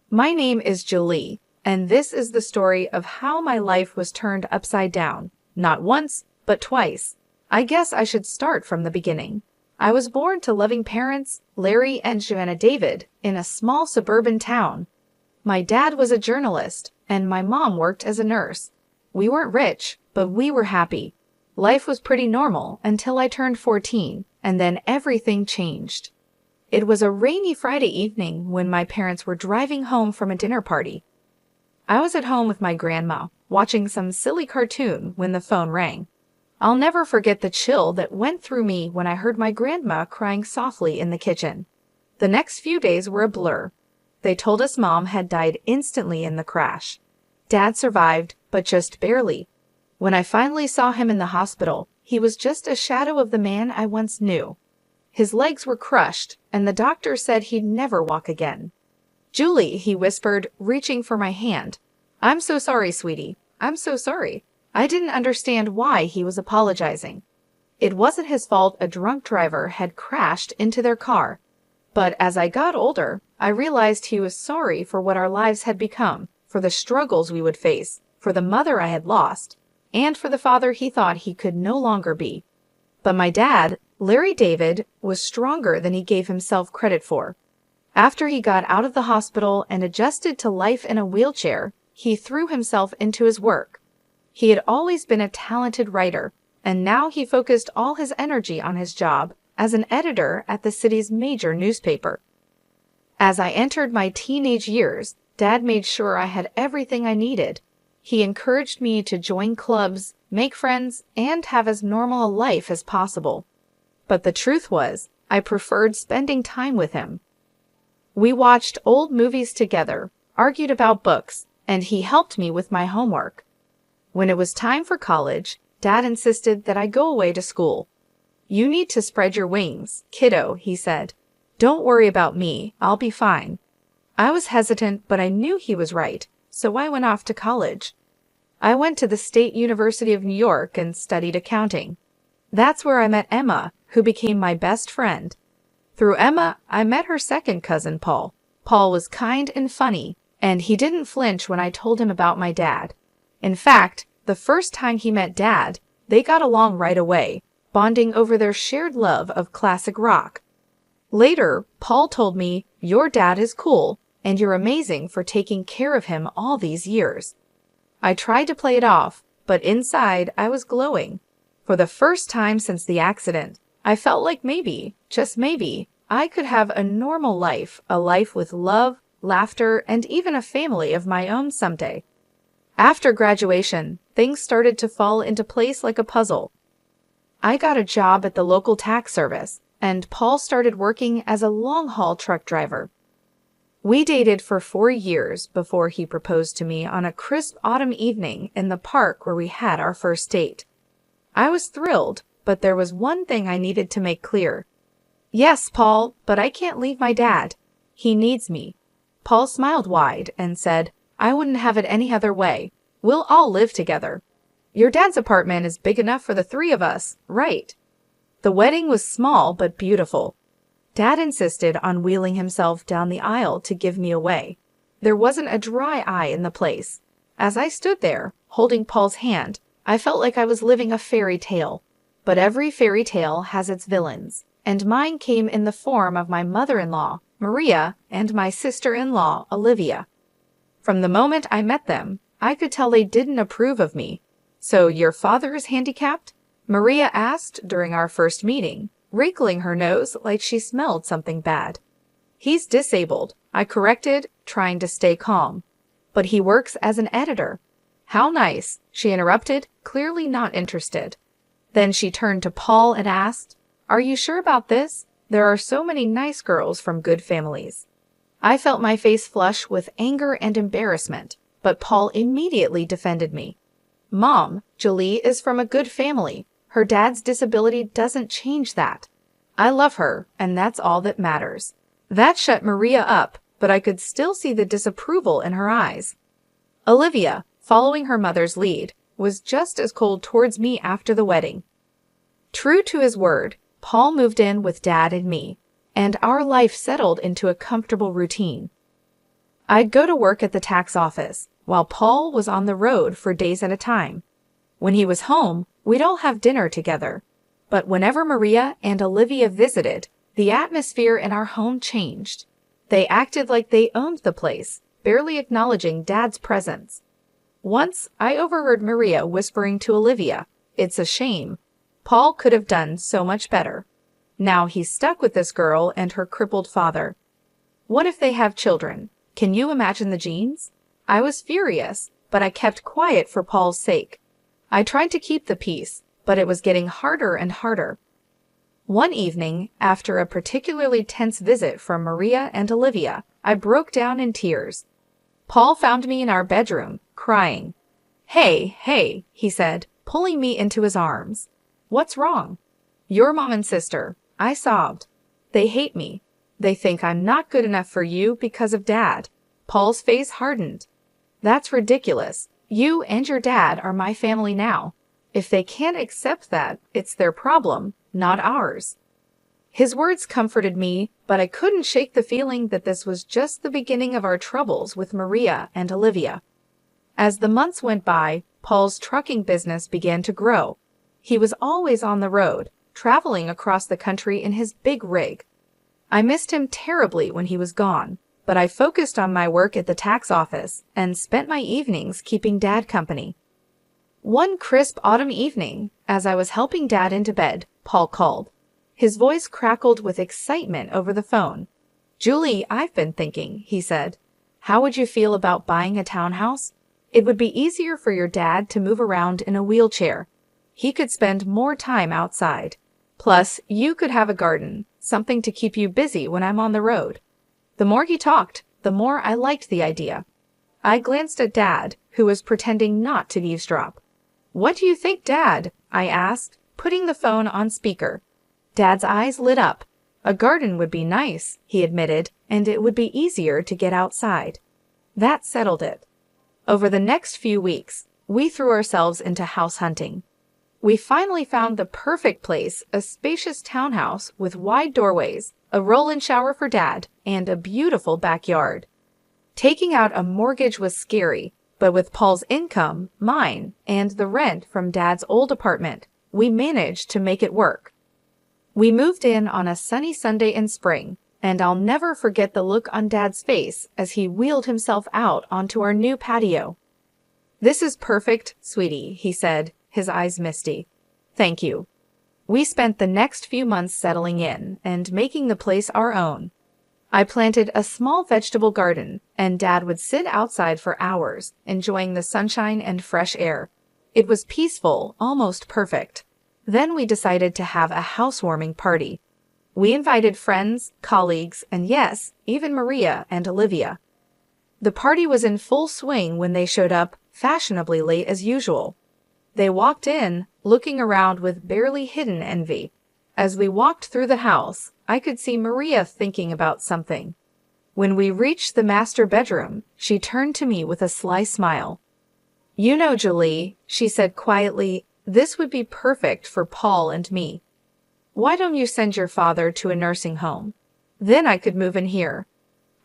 My name is Julie, and this is the story of how my life was turned upside down, not once, but twice. I guess I should start from the beginning. I was born to loving parents, Larry and Joanna David, in a small suburban town. My dad was a journalist, and my mom worked as a nurse. We weren't rich, but we were happy. Life was pretty normal until I turned 14, and then everything changed. It was a rainy Friday evening when my parents were driving home from a dinner party. I was at home with my grandma, watching some silly cartoon when the phone rang. I'll never forget the chill that went through me when I heard my grandma crying softly in the kitchen. The next few days were a blur. They told us Mom had died instantly in the crash. Dad survived, but just barely. When I finally saw him in the hospital, he was just a shadow of the man I once knew. His legs were crushed, and the doctor said he'd never walk again. "Julie," he whispered, reaching for my hand. "I'm so sorry, sweetie. I'm so sorry." I didn't understand why he was apologizing. It wasn't his fault a drunk driver had crashed into their car. But as I got older, I realized he was sorry for what our lives had become, for the struggles we would face, for the mother I had lost, and for the father he thought he could no longer be. But my dad, Larry David, was stronger than he gave himself credit for. After he got out of the hospital and adjusted to life in a wheelchair, he threw himself into his work. He had always been a talented writer, and now he focused all his energy on his job as an editor at the city's major newspaper. As I entered my teenage years, Dad made sure I had everything I needed. He encouraged me to join clubs, make friends, and have as normal a life as possible. But the truth was, I preferred spending time with him. We watched old movies together, argued about books, and he helped me with my homework. When it was time for college, Dad insisted that I go away to school. "You need to spread your wings, kiddo," he said. "Don't worry about me, I'll be fine." I was hesitant, but I knew he was right, so I went off to college. I went to the State University of New York and studied accounting. That's where I met Emma, who became my best friend. Through Emma, I met her second cousin, Paul. Paul was kind and funny, and he didn't flinch when I told him about my dad. In fact, the first time he met Dad, they got along right away, bonding over their shared love of classic rock. Later, Paul told me, "Your dad is cool, and you're amazing for taking care of him all these years." I tried to play it off, but inside I was glowing. For the first time since the accident, I felt like maybe, just maybe, I could have a normal life, a life with love, laughter, and even a family of my own someday. After graduation, things started to fall into place like a puzzle. I got a job at the local tax service, and Paul started working as a long-haul truck driver. We dated for 4 years before he proposed to me on a crisp autumn evening in the park where we had our first date. I was thrilled, but there was one thing I needed to make clear. "Yes, Paul, but I can't leave my dad. He needs me." Paul smiled wide and said, "I wouldn't have it any other way. We'll all live together. Your dad's apartment is big enough for the 3 of us, right?" The wedding was small but beautiful. Dad insisted on wheeling himself down the aisle to give me away. There wasn't a dry eye in the place. As I stood there, holding Paul's hand, I felt like I was living a fairy tale. But every fairy tale has its villains, and mine came in the form of my mother-in-law, Maria, and my sister-in-law, Olivia. From the moment I met them, I could tell they didn't approve of me. "So your father is handicapped?" Maria asked during our first meeting, wrinkling her nose like she smelled something bad. "He's disabled," I corrected, trying to stay calm. "But he works as an editor." "How nice," she interrupted, clearly not interested. Then she turned to Paul and asked, "Are you sure about this? There are so many nice girls from good families." I felt my face flush with anger and embarrassment, but Paul immediately defended me. "Mom, Julie is from a good family. Her dad's disability doesn't change that. I love her, and that's all that matters." That shut Maria up, but I could still see the disapproval in her eyes. Olivia, following her mother's lead, was just as cold towards me after the wedding. True to his word, Paul moved in with Dad and me, and our life settled into a comfortable routine. I'd go to work at the tax office, while Paul was on the road for days at a time. When he was home, we'd all have dinner together. But whenever Maria and Olivia visited, the atmosphere in our home changed. They acted like they owned the place, barely acknowledging Dad's presence. Once, I overheard Maria whispering to Olivia, "It's a shame. Paul could have done so much better. Now he's stuck with this girl and her crippled father. What if they have children? Can you imagine the genes?" I was furious, but I kept quiet for Paul's sake. I tried to keep the peace, but it was getting harder and harder. One evening, after a particularly tense visit from Maria and Olivia, I broke down in tears. Paul found me in our bedroom, crying. Hey, he said, pulling me into his arms. "What's wrong?" "Your mom and sister," I sobbed. "They hate me. They think I'm not good enough for you because of Dad." Paul's face hardened. "That's ridiculous. You and your dad are my family now. If they can't accept that, it's their problem, not ours." His words comforted me, but I couldn't shake the feeling that this was just the beginning of our troubles with Maria and Olivia. As the months went by, Paul's trucking business began to grow. He was always on the road, traveling across the country in his big rig. I missed him terribly when he was gone, but I focused on my work at the tax office and spent my evenings keeping Dad company. One crisp autumn evening, as I was helping Dad into bed, Paul called. His voice crackled with excitement over the phone. "Julie, I've been thinking," he said. "How would you feel about buying a townhouse? It would be easier for your dad to move around in a wheelchair. He could spend more time outside. Plus, you could have a garden, something to keep you busy when I'm on the road." The more he talked, the more I liked the idea. I glanced at Dad, who was pretending not to eavesdrop. "What do you think, Dad?" I asked, putting the phone on speaker. Dad's eyes lit up. "A garden would be nice," he admitted, "and it would be easier to get outside." That settled it. Over the next few weeks, we threw ourselves into house hunting. We finally found the perfect place, a spacious townhouse with wide doorways, a roll-in shower for Dad, and a beautiful backyard. Taking out a mortgage was scary, but with Paul's income, mine, and the rent from Dad's old apartment, we managed to make it work. We moved in on a sunny Sunday in spring, and I'll never forget the look on Dad's face as he wheeled himself out onto our new patio. "This is perfect, sweetie," he said, his eyes misty. "Thank you." We spent the next few months settling in and making the place our own. I planted a small vegetable garden, and Dad would sit outside for hours, enjoying the sunshine and fresh air. It was peaceful, almost perfect. Then we decided to have a housewarming party. We invited friends, colleagues, and yes, even Maria and Olivia. The party was in full swing when they showed up, fashionably late as usual. They walked in, looking around with barely hidden envy. As we walked through the house, I could see Maria thinking about something. When we reached the master bedroom, she turned to me with a sly smile. "You know, Julie," she said quietly, "this would be perfect for Paul and me. Why don't you send your father to a nursing home? Then I could move in here."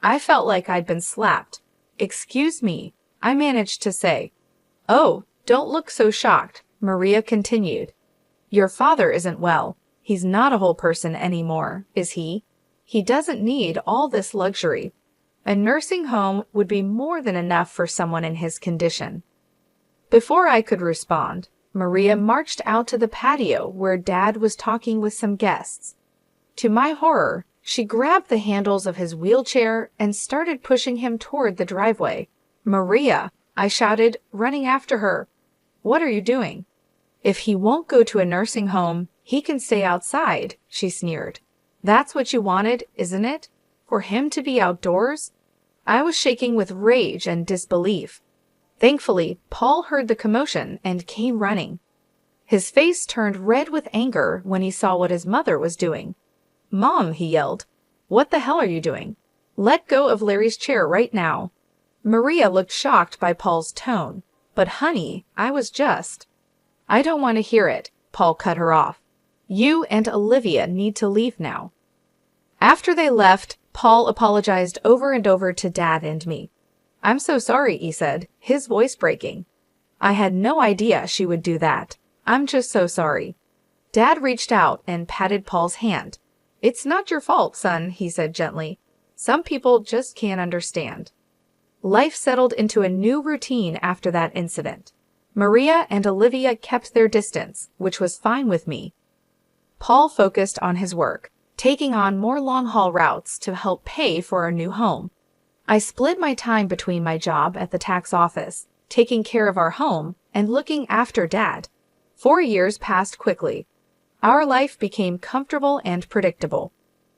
I felt like I'd been slapped. "Excuse me," I managed to say. "Oh, don't look so shocked," Maria continued. "Your father isn't well. He's not a whole person anymore, is he? He doesn't need all this luxury. A nursing home would be more than enough for someone in his condition." Before I could respond, Maria marched out to the patio where Dad was talking with some guests. To my horror, she grabbed the handles of his wheelchair and started pushing him toward the driveway. "Maria!" I shouted, running after her. "What are you doing?" "If he won't go to a nursing home, he can stay outside," she sneered. "That's what you wanted, isn't it? For him to be outdoors?" I was shaking with rage and disbelief. Thankfully, Paul heard the commotion and came running. His face turned red with anger when he saw what his mother was doing. "Mom," he yelled, "what the hell are you doing? Let go of Larry's chair right now." Maria looked shocked by Paul's tone. "But honey, I was just—" "I don't want to hear it," Paul cut her off. "You and Olivia need to leave now." After they left, Paul apologized over and over to Dad and me. I'm so sorry, he said, his voice breaking. I had no idea she would do that. I'm just so sorry. Dad reached out and patted Paul's hand. It's not your fault, son, he said gently. Some people just can't understand. Life settled into a new routine after that incident. Maria and Olivia kept their distance, which was fine with me. Paul focused on his work, taking on more long-haul routes to help pay for our new home. I split my time between my job at the tax office, taking care of our home, and looking after Dad. 4 years passed quickly. Our life became comfortable and predictable.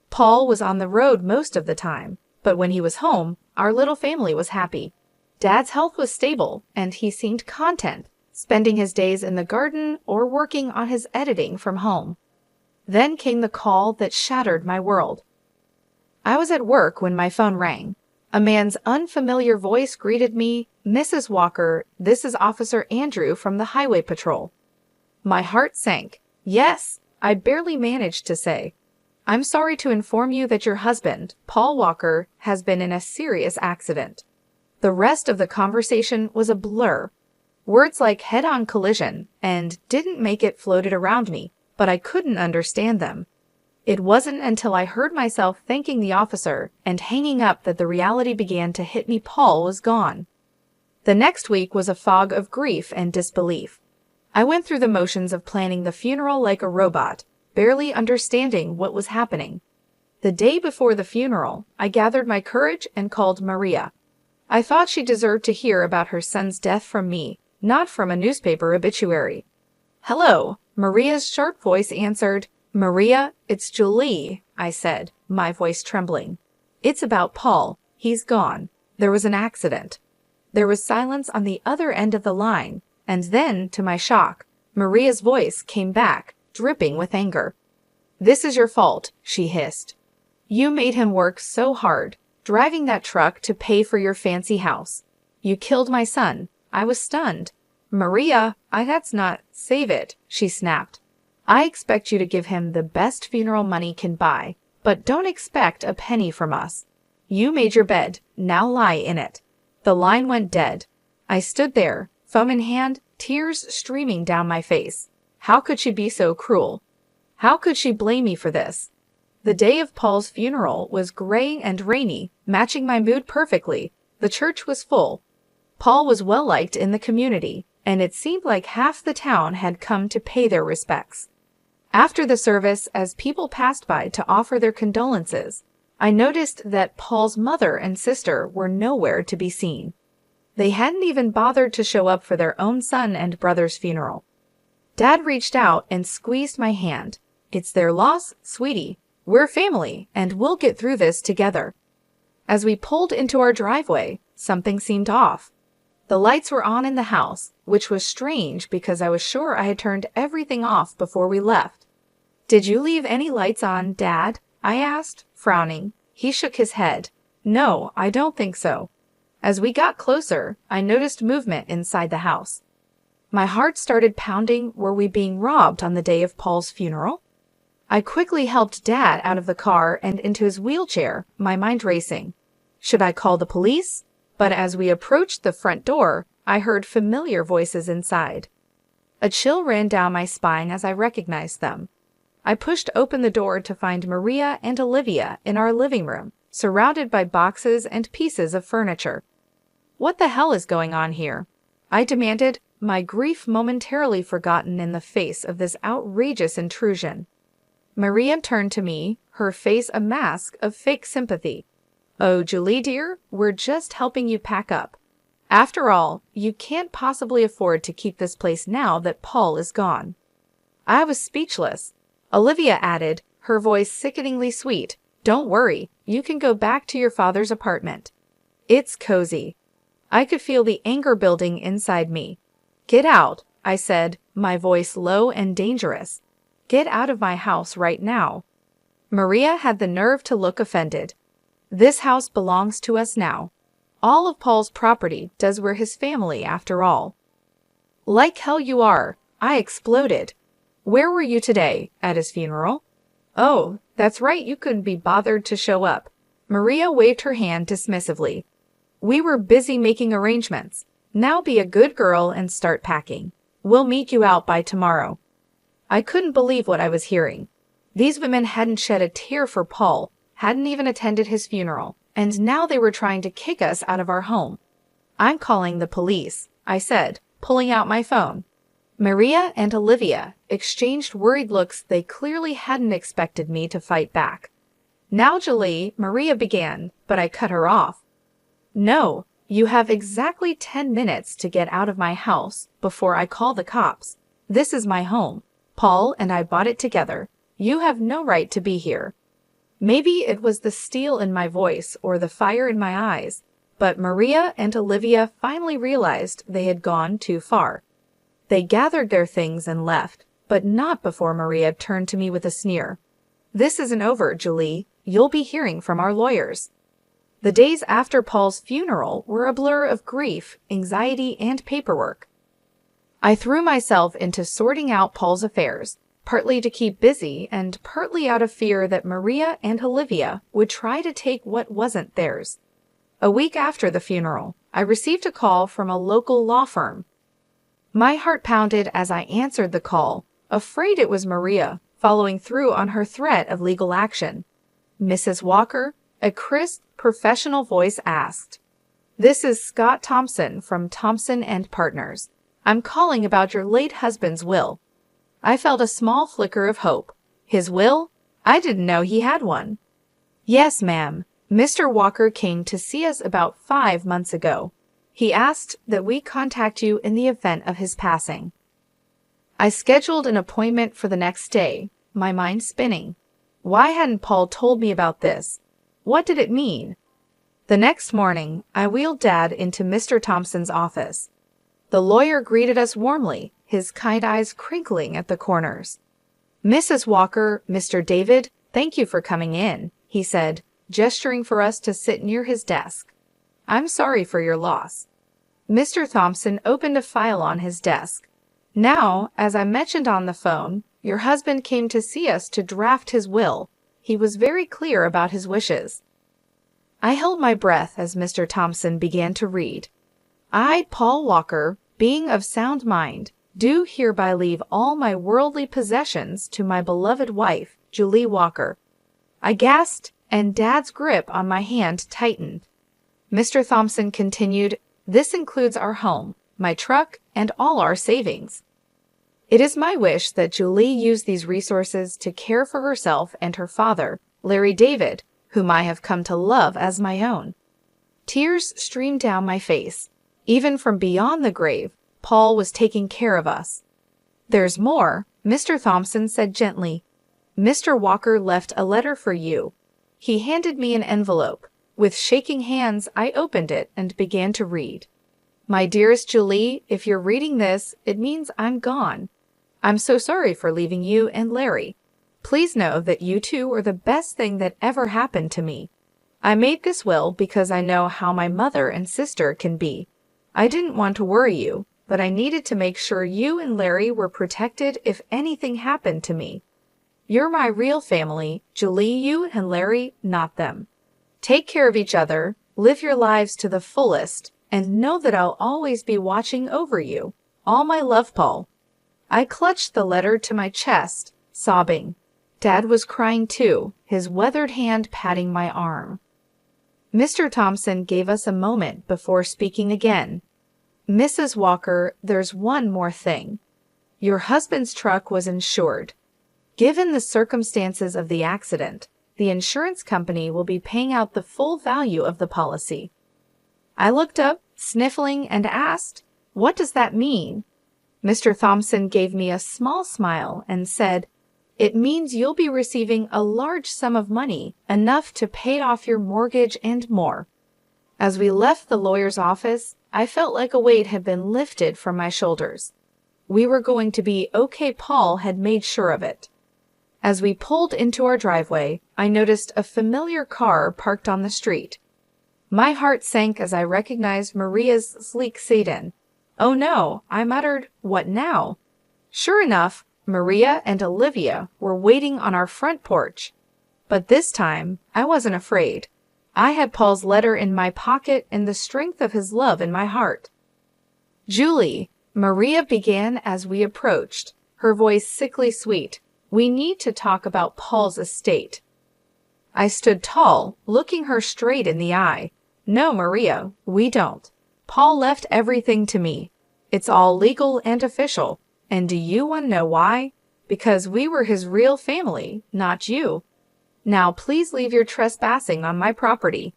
Paul was on the road most of the time, but when he was home, our little family was happy. Dad's health was stable, and he seemed content, spending his days in the garden or working on his editing from home. Then came the call that shattered my world. I was at work when my phone rang. A man's unfamiliar voice greeted me, "Mrs. Walker, this is Officer Andrew from the Highway Patrol." My heart sank. "Yes," I barely managed to say. "I'm sorry to inform you that your husband, Paul Walker, has been in a serious accident." The rest of the conversation was a blur. Words like head-on collision and didn't make it floated around me, but I couldn't understand them. It wasn't until I heard myself thanking the officer and hanging up that the reality began to hit me. Paul was gone. The next week was a fog of grief and disbelief. I went through the motions of planning the funeral like a robot, barely understanding what was happening. The day before the funeral, I gathered my courage and called Maria. I thought she deserved to hear about her son's death from me, not from a newspaper obituary. "Hello," Maria's sharp voice answered. "Maria, it's Julie," I said, my voice trembling. "It's about Paul. He's gone. There was an accident." There was silence on the other end of the line, and then, to my shock, Maria's voice came back, dripping with anger. "This is your fault," she hissed. "You made him work so hard, driving that truck to pay for your fancy house. You killed my son." I was stunned. "Maria, that's not, save it," she snapped. "I expect you to give him the best funeral money can buy, but don't expect a penny from us. You made your bed, now lie in it." The line went dead. I stood there, phone in hand, tears streaming down my face. How could she be so cruel? How could she blame me for this? The day of Paul's funeral was gray and rainy, matching my mood perfectly. The church was full. Paul was well liked in the community, and it seemed like half the town had come to pay their respects. After the service, as people passed by to offer their condolences, I noticed that Paul's mother and sister were nowhere to be seen. They hadn't even bothered to show up for their own son and brother's funeral. Dad reached out and squeezed my hand. "It's their loss, sweetie. We're family, and we'll get through this together." As we pulled into our driveway, something seemed off. The lights were on in the house, which was strange because I was sure I had turned everything off before we left. "Did you leave any lights on, Dad?" I asked, frowning. He shook his head. "No, I don't think so." As we got closer, I noticed movement inside the house. My heart started pounding. Were we being robbed on the day of Paul's funeral? I quickly helped Dad out of the car and into his wheelchair, my mind racing. Should I call the police? But as we approached the front door, I heard familiar voices inside. A chill ran down my spine as I recognized them. I pushed open the door to find Maria and Olivia in our living room, surrounded by boxes and pieces of furniture. "What the hell is going on here?" I demanded, my grief momentarily forgotten in the face of this outrageous intrusion. Maria turned to me, her face a mask of fake sympathy. "Oh, Julie dear, we're just helping you pack up. After all, you can't possibly afford to keep this place now that Paul is gone." I was speechless. Olivia added, her voice sickeningly sweet, "Don't worry, you can go back to your father's apartment. It's cozy." I could feel the anger building inside me. "Get out," I said, my voice low and dangerous. "Get out of my house right now." Maria had the nerve to look offended. "This house belongs to us now. All of Paul's property does. We're his family after all." "Like hell you are," I exploded. "Where were you today? At his funeral?" "Oh, that's right, you couldn't be bothered to show up." Maria waved her hand dismissively. We were busy making arrangements. Now be a good girl and start packing. We'll meet you out by tomorrow. I couldn't believe what I was hearing. These women hadn't shed a tear for Paul, hadn't even attended his funeral, and now they were trying to kick us out of our home. I'm calling the police, I said, pulling out my phone. Maria and Olivia exchanged worried looks. They clearly hadn't expected me to fight back. Now, Julie, Maria began, but I cut her off. No, you have exactly 10 minutes to get out of my house before I call the cops. This is my home. Paul and I bought it together. You have no right to be here. Maybe it was the steel in my voice or the fire in my eyes, but Maria and Olivia finally realized they had gone too far. They gathered their things and left, but not before Maria turned to me with a sneer. This isn't over, Julie. You'll be hearing from our lawyers. The days after Paul's funeral were a blur of grief, anxiety, and paperwork. I threw myself into sorting out Paul's affairs, partly to keep busy and partly out of fear that Maria and Olivia would try to take what wasn't theirs. A week after the funeral, I received a call from a local law firm. My heart pounded as I answered the call, afraid it was Maria, following through on her threat of legal action. Mrs. Walker, a crisp, professional voice asked. This is Scott Thompson from Thompson & Partners. I'm calling about your late husband's will. I felt a small flicker of hope. His will? I didn't know he had one. Yes, ma'am. Mr. Walker came to see us about 5 months ago. He asked that we contact you in the event of his passing. I scheduled an appointment for the next day, my mind spinning. Why hadn't Paul told me about this? What did it mean? The next morning, I wheeled Dad into Mr. Thompson's office. The lawyer greeted us warmly, his kind eyes crinkling at the corners. Mrs. Walker, Mr. David, thank you for coming in, he said, gesturing for us to sit near his desk. I'm sorry for your loss. Mr. Thompson opened a file on his desk. Now, as I mentioned on the phone, your husband came to see us to draft his will. He was very clear about his wishes. I held my breath as Mr. Thompson began to read. I, Paul Walker, being of sound mind, do hereby leave all my worldly possessions to my beloved wife, Julie Walker. I gasped, and Dad's grip on my hand tightened. Mr. Thompson continued, this includes our home, my truck, and all our savings. It is my wish that Julie use these resources to care for herself and her father, Larry David, whom I have come to love as my own. Tears streamed down my face. Even from beyond the grave, Paul was taking care of us. There's more, Mr. Thompson said gently. Mr. Walker left a letter for you. He handed me an envelope. With shaking hands, I opened it and began to read. My dearest Julie, if you're reading this, it means I'm gone. I'm so sorry for leaving you and Larry. Please know that you two are the best thing that ever happened to me. I made this will because I know how my mother and sister can be. I didn't want to worry you, but I needed to make sure you and Larry were protected if anything happened to me. You're my real family, Julie, you and Larry, not them. Take care of each other, live your lives to the fullest, and know that I'll always be watching over you. All my love, Paul. I clutched the letter to my chest, sobbing. Dad was crying too, his weathered hand patting my arm. Mr. Thompson gave us a moment before speaking again. Mrs. Walker, there's one more thing. Your husband's truck was insured. Given the circumstances of the accident, the insurance company will be paying out the full value of the policy. I looked up, sniffling, and asked, what does that mean? Mr. Thompson gave me a small smile and said, it means you'll be receiving a large sum of money, enough to pay off your mortgage and more. As we left the lawyer's office, I felt like a weight had been lifted from my shoulders. We were going to be okay. Paul had made sure of it. As we pulled into our driveway, I noticed a familiar car parked on the street. My heart sank as I recognized Maria's sleek sedan. Oh no, I muttered, what now? Sure enough, Maria and Olivia were waiting on our front porch. But this time, I wasn't afraid. I had Paul's letter in my pocket and the strength of his love in my heart. "Julie," Maria began as we approached, her voice sickly sweet, "we need to talk about Paul's estate." I stood tall, looking her straight in the eye. "No, Maria, we don't. Paul left everything to me. It's all legal and official. And do you want to know why? Because we were his real family, not you. Now please leave your trespassing on my property."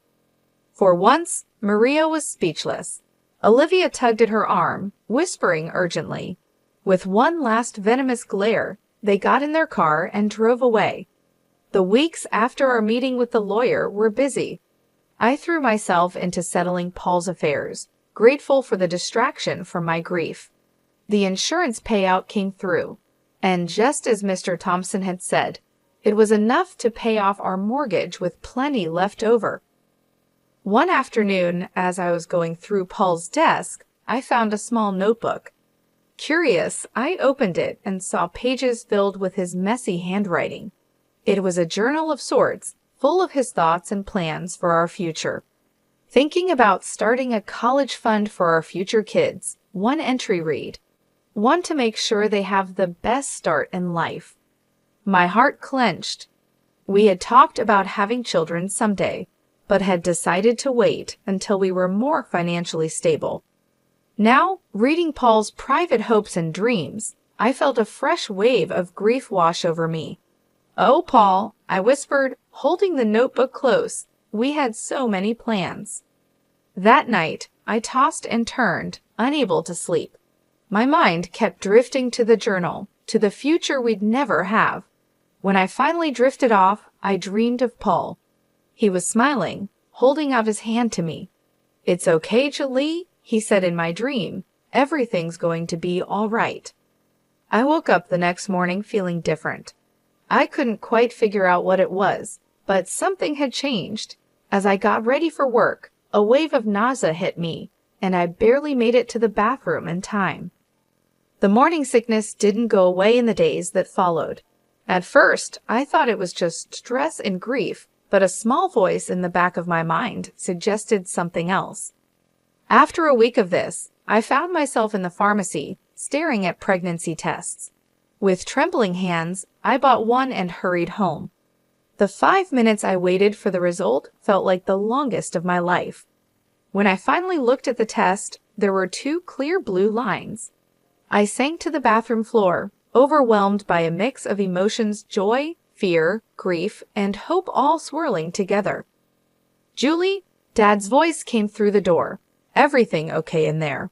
For once, Maria was speechless. Olivia tugged at her arm, whispering urgently. With one last venomous glare, they got in their car and drove away. The weeks after our meeting with the lawyer were busy. I threw myself into settling Paul's affairs, grateful for the distraction from my grief. The insurance payout came through, and just as Mr. Thompson had said, it was enough to pay off our mortgage with plenty left over. One afternoon, as I was going through Paul's desk, I found a small notebook. Curious, I opened it and saw pages filled with his messy handwriting. It was a journal of sorts, full of his thoughts and plans for our future. Thinking about starting a college fund for our future kids, one entry read, "Want to make sure they have the best start in life." My heart clenched. We had talked about having children someday, but had decided to wait until we were more financially stable. Now, reading Paul's private hopes and dreams, I felt a fresh wave of grief wash over me. "Oh, Paul," I whispered, holding the notebook close, "we had so many plans." That night, I tossed and turned, unable to sleep. My mind kept drifting to the journal, to the future we'd never have. When I finally drifted off, I dreamed of Paul. He was smiling, holding out his hand to me. "It's okay, Julie," he said in my dream. "Everything's going to be all right." I woke up the next morning feeling different. I couldn't quite figure out what it was, but something had changed. As I got ready for work, a wave of nausea hit me, and I barely made it to the bathroom in time. The morning sickness didn't go away in the days that followed. At first, I thought it was just stress and grief, but a small voice in the back of my mind suggested something else. After a week of this, I found myself in the pharmacy, staring at pregnancy tests. With trembling hands, I bought one and hurried home. The 5 minutes I waited for the result felt like the longest of my life. When I finally looked at the test, there were 2 clear blue lines. I sank to the bathroom floor, overwhelmed by a mix of emotions: joy, fear, grief, and hope all swirling together. "Julie," Dad's voice came through the door. "Everything okay in there?"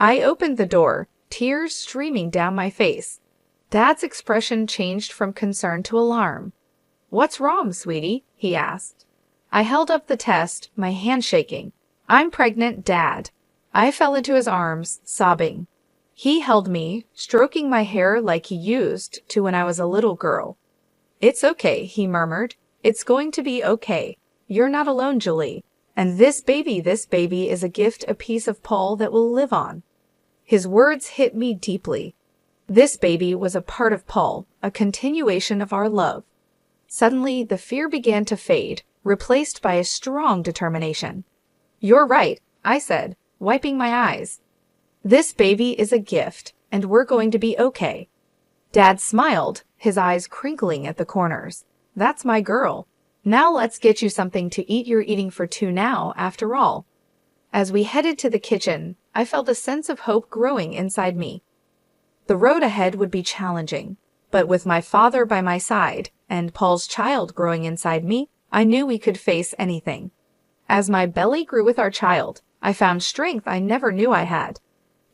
I opened the door, tears streaming down my face. Dad's expression changed from concern to alarm. "What's wrong, sweetie?" he asked. I held up the test, my hand shaking. "I'm pregnant, Dad." I fell into his arms, sobbing. He held me, stroking my hair like he used to when I was a little girl. "It's okay," he murmured. "It's going to be okay. You're not alone, Julie. And this baby is a gift, a piece of Paul that will live on." His words hit me deeply. This baby was a part of Paul, a continuation of our love. Suddenly, the fear began to fade, replaced by a strong determination. "You're right," I said, wiping my eyes. "This baby is a gift, and we're going to be okay." Dad smiled, his eyes crinkling at the corners. "That's my girl. Now let's get you something to eat. You're eating for 2 now, after all." As we headed to the kitchen, I felt a sense of hope growing inside me. The road ahead would be challenging, but with my father by my side and Paul's child growing inside me, I knew we could face anything. As my belly grew with our child, I found strength I never knew I had.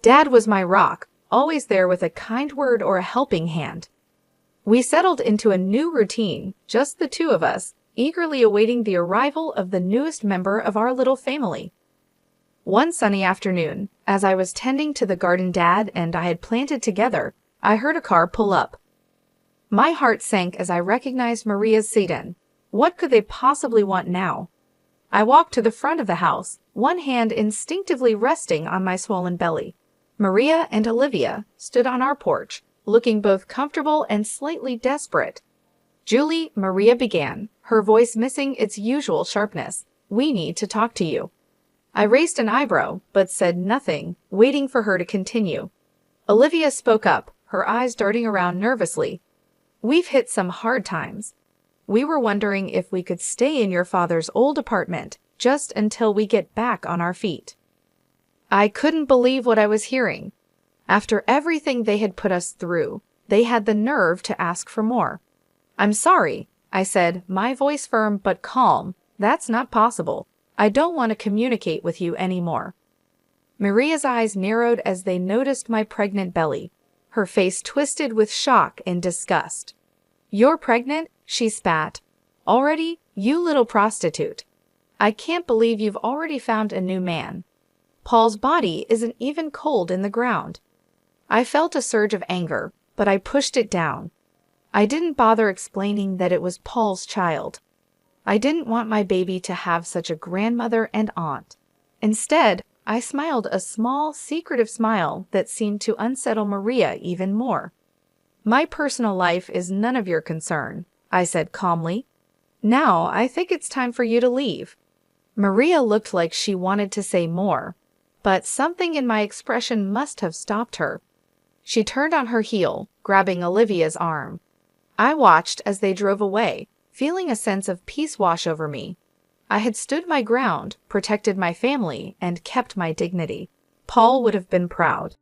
Dad was my rock, always there with a kind word or a helping hand. We settled into a new routine, just the 2 of us, eagerly awaiting the arrival of the newest member of our little family. One sunny afternoon, as I was tending to the garden Dad and I had planted together, I heard a car pull up. My heart sank as I recognized Maria's sedan. What could they possibly want now? I walked to the front of the house, one hand instinctively resting on my swollen belly. Maria and Olivia stood on our porch, looking both comfortable and slightly desperate. "Julie," Maria began, her voice missing its usual sharpness, We need to talk to you." I raised an eyebrow, but said nothing, waiting for her to continue. Olivia spoke up, her eyes darting around nervously. "We've hit some hard times. We were wondering if we could stay in your father's old apartment just until we get back on our feet." I couldn't believe what I was hearing. After everything they had put us through, they had the nerve to ask for more. "I'm sorry," I said, my voice firm but calm. "That's not possible. I don't want to communicate with you anymore." Maria's eyes narrowed as they noticed my pregnant belly. Her face twisted with shock and disgust. "You're pregnant?" she spat. "Already? You little prostitute. I can't believe you've already found a new man. Paul's body isn't even cold in the ground." I felt a surge of anger, but I pushed it down. I didn't bother explaining that it was Paul's child. I didn't want my baby to have such a grandmother and aunt. Instead, I smiled a small, secretive smile that seemed to unsettle Maria even more. "My personal life is none of your concern," I said calmly. "Now I think it's time for you to leave." Maria looked like she wanted to say more, but something in my expression must have stopped her. She turned on her heel, grabbing Olivia's arm. I watched as they drove away, feeling a sense of peace wash over me. I had stood my ground, protected my family, and kept my dignity. Paul would have been proud.